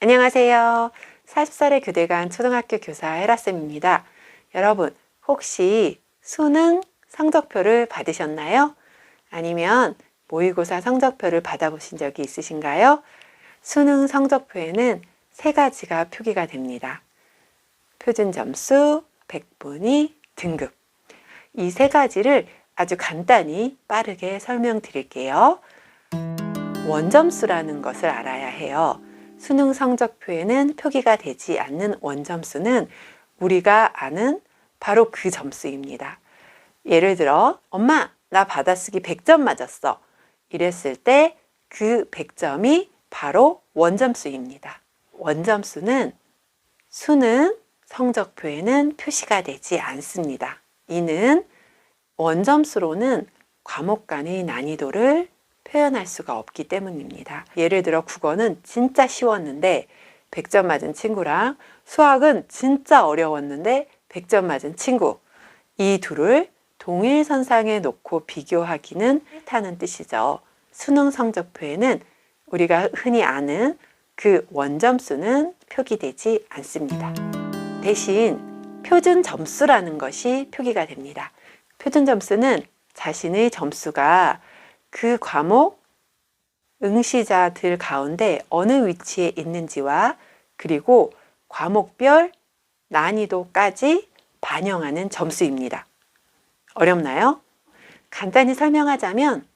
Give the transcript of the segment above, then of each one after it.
안녕하세요. 40살의 교대관 초등학교 교사 헤라쌤입니다. 여러분, 혹시 수능 성적표를 받으셨나요? 아니면 모의고사 성적표를 받아보신 적이 있으신가요? 수능 성적표에는 세 가지가 표기가 됩니다. 표준 점수, 백분위, 등급. 이 세 가지를 아주 간단히 빠르게 설명드릴게요. 원점수라는 것을 알아야 해요. 수능 성적표에는 표기가 되지 않는 원점수는 우리가 아는 바로 그 점수입니다. 예를 들어, 엄마, 나 받아쓰기 100점 맞았어. 이랬을 때 그 100점이 바로 원점수입니다. 원점수는 수능 성적표에는 표시가 되지 않습니다. 이는 원점수로는 과목 간의 난이도를 표현할 수가 없기 때문입니다. 예를 들어 국어는 진짜 쉬웠는데 100점 맞은 친구랑 수학은 진짜 어려웠는데 100점 맞은 친구, 이 둘을 동일선상에 놓고 비교하기는 싫다는 뜻이죠. 수능 성적표에는 우리가 흔히 아는 그 원점수는 표기되지 않습니다. 대신 표준 점수라는 것이 표기가 됩니다. 표준 점수는 자신의 점수가 그 과목 응시자들 가운데 어느 위치에 있는지와 그리고 과목별 난이도까지 반영하는 점수입니다. 어렵나요? 간단히 설명하자면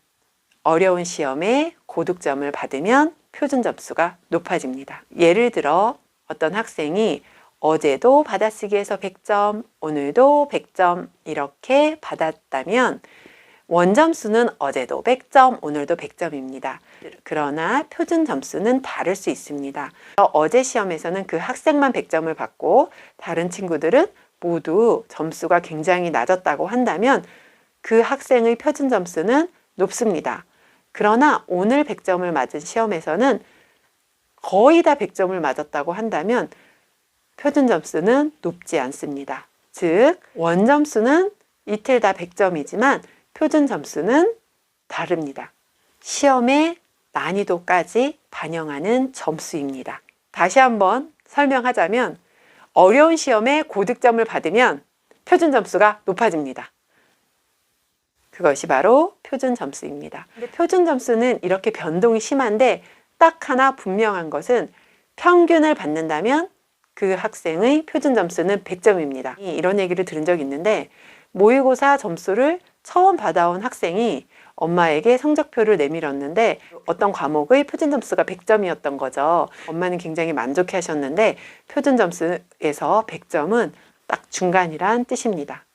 어려운 시험에 고득점을 받으면 표준 점수가 높아집니다. 예를 들어 어떤 학생이 어제도 받아쓰기에서 100점, 오늘도 100점 이렇게 받았다면 원점수는 어제도 100점, 오늘도 100점입니다. 그러나 표준 점수는 다를 수 있습니다. 어제 시험에서는 그 학생만 100점을 받고 다른 친구들은 모두 점수가 굉장히 낮았다고 한다면 그 학생의 표준 점수는 높습니다. 그러나 오늘 100점을 맞은 시험에서는 거의 다 100점을 맞았다고 한다면 표준 점수는 높지 않습니다. 즉, 원점수는 이틀 다 100점이지만 표준 점수는 다릅니다. 시험의 난이도까지 반영하는 점수입니다. 다시 한번 설명하자면 어려운 시험에 고득점을 받으면 표준 점수가 높아집니다. 그것이 바로 표준 점수입니다. 근데 표준 점수는 이렇게 변동이 심한데 딱 하나 분명한 것은 평균을 받는다면 그 학생의 표준 점수는 100점입니다. 이런 얘기를 들은 적이 있는데 모의고사 점수를 처음 받아온 학생이 엄마에게 성적표를 내밀었는데 어떤 과목의 표준 점수가 100점이었던 거죠. 엄마는 굉장히 만족해 하셨는데 표준 점수에서 100점은 딱 중간이란 뜻입니다.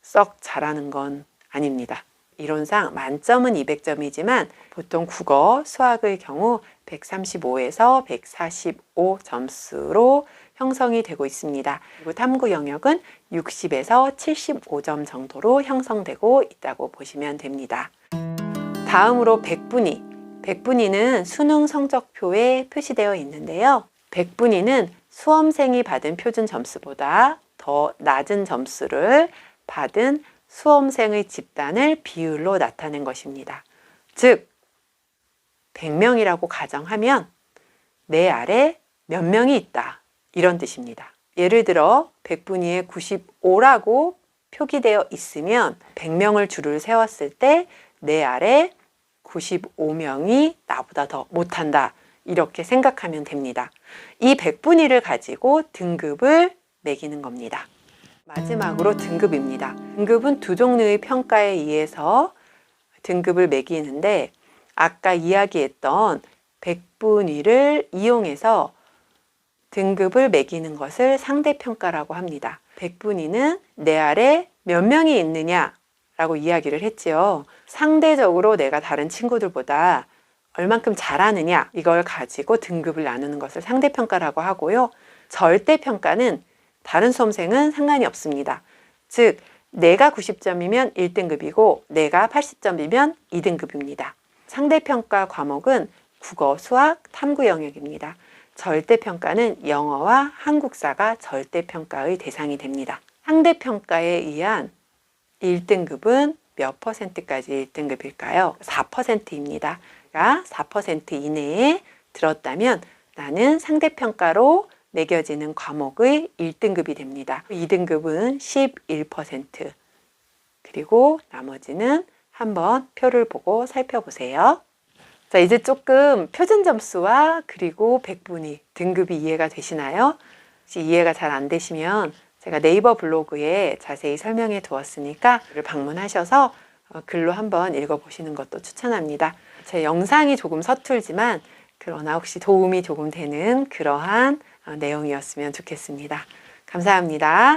썩 잘하는 건 아닙니다. 이론상 만점은 200점이지만 보통 국어, 수학의 경우 135에서 145 점수로 형성이 되고 있습니다. 그리고 탐구 영역은 60에서 75점 정도로 형성되고 있다고 보시면 됩니다. 다음으로 백분위. 백분위는 수능 성적표에 표시되어 있는데요. 백분위는 수험생이 받은 표준 점수보다 더 낮은 점수를 받은 수험생의 집단을 비율로 나타낸 것입니다. 즉, 100명이라고 가정하면 내 아래 몇 명이 있다. 이런 뜻입니다. 예를 들어 100분위에 95라고 표기되어 있으면 100명을 줄을 세웠을 때 내 아래 95명이 나보다 더 못한다. 이렇게 생각하면 됩니다. 이 100분위를 가지고 등급을 매기는 겁니다. 마지막으로 등급입니다. 등급은 두 종류의 평가에 의해서 등급을 매기는데 아까 이야기했던 100분위를 이용해서 등급을 매기는 것을 상대평가라고 합니다. 100분위는 내 아래 몇 명이 있느냐라고 이야기를 했지요. 상대적으로 내가 다른 친구들보다 얼만큼 잘하느냐 이걸 가지고 등급을 나누는 것을 상대평가라고 하고요. 절대평가는 다른 수험생은 상관이 없습니다. 즉, 내가 90점이면 1등급이고 내가 80점이면 2등급입니다. 상대평가 과목은 국어, 수학, 탐구 영역입니다. 절대평가는 영어와 한국사가 절대평가의 대상이 됩니다. 상대평가에 의한 1등급은 몇 %까지 1등급일까요? 4%입니다. 4% 이내에 들었다면 나는 상대평가로 매겨지는 과목의 1등급이 됩니다. 2등급은 11%. 그리고 나머지는 한번 표를 보고 살펴보세요. 자, 이제 조금 표준 점수와 그리고 백분위 등급이 이해가 되시나요? 혹시 이해가 잘 안 되시면 제가 네이버 블로그에 자세히 설명해 두었으니까 방문하셔서 글로 한번 읽어보시는 것도 추천합니다. 제 영상이 조금 서툴지만 그러나 혹시 도움이 조금 되는 그러한 내용이었으면 좋겠습니다. 감사합니다.